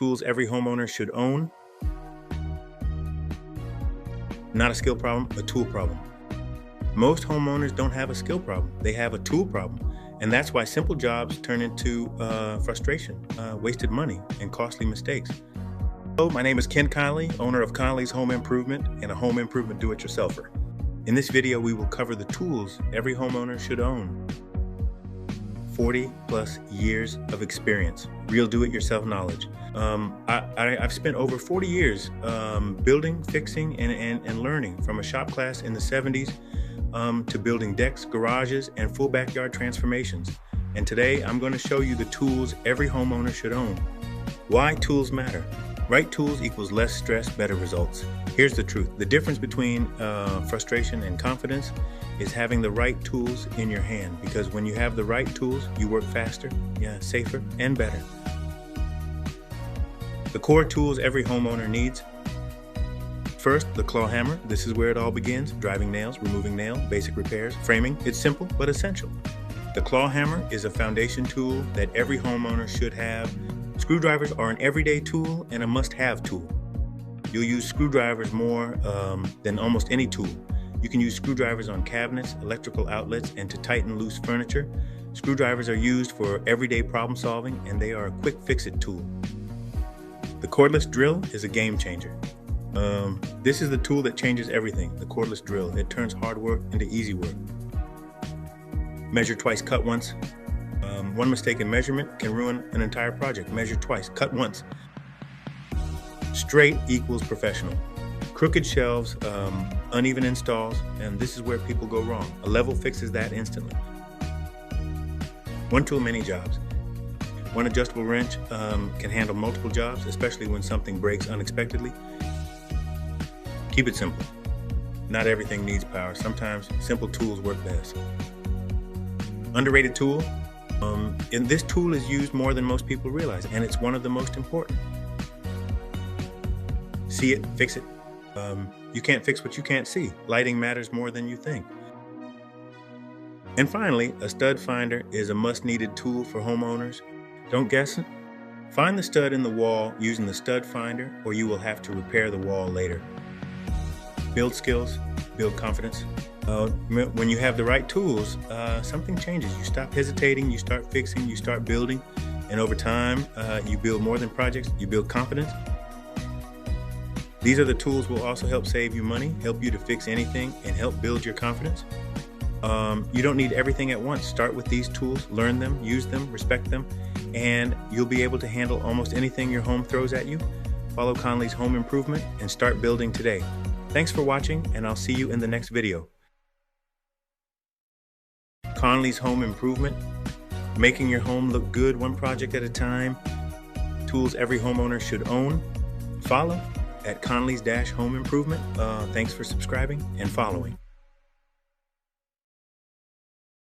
Tools every homeowner should own. Not a skill problem, a tool problem. Most homeowners don't have a skill problem, they have a tool problem. And that's why simple jobs turn into frustration, wasted money, and costly mistakes. Hello, my name is Ken Conley, owner of Conley's Home Improvement and a home improvement do-it-yourselfer. In this video, we will cover the tools every homeowner should own. 40 plus years of experience, real do-it-yourself knowledge. I've spent over 40 years building, fixing, and learning, from a shop class in the 70s to building decks, garages, and full backyard transformations. And today I'm going to show you the tools every homeowner should own. Why tools matter. Right tools equals less stress, better results. Here's the truth. The difference between frustration and confidence is having the right tools in your hand, because when you have the right tools, you work faster, safer, and better. The core tools every homeowner needs. First, the claw hammer. This is where it all begins. Driving nails, removing nail, basic repairs, framing. It's simple but essential. The claw hammer is a foundation tool that every homeowner should have. Screwdrivers are an everyday tool and a must-have tool. You'll use screwdrivers more than almost any tool. You can use screwdrivers on cabinets, electrical outlets, and to tighten loose furniture. Screwdrivers are used for everyday problem solving, and they are a quick fix-it tool. The cordless drill is a game changer. This is the tool that changes everything, the cordless drill. It turns hard work into easy work. Measure twice, cut once. One mistake in measurement can ruin an entire project. Measure twice, cut once. Straight equals professional. Crooked shelves, uneven installs, and this is where people go wrong. A level fixes that instantly. One tool, many jobs. One adjustable wrench can handle multiple jobs, especially when something breaks unexpectedly. Keep it simple. Not everything needs power. Sometimes simple tools work best. Underrated tool. And this tool is used more than most people realize, and it's one of the most important. See it, fix it. You can't fix what you can't see. Lighting matters more than you think. And finally, a stud finder is a must-needed tool for homeowners. Don't guess it. Find the stud in the wall using the stud finder, or you will have to repair the wall later. Build skills, build confidence. When you have the right tools, something changes. You stop hesitating, you start fixing, you start building, and over time, you build more than projects, you build confidence. These are the tools will also help save you money, help you to fix anything, and help build your confidence. You don't need everything at once. Start with these tools, learn them, use them, respect them, and you'll be able to handle almost anything your home throws at you. Follow Conley's Home Improvement and start building today. Thanks for watching, and I'll see you in the next video. Conley's Home Improvement, making your home look good one project at a time. Tools every homeowner should own. Follow at Conley's-Home Improvement. Thanks for subscribing and following.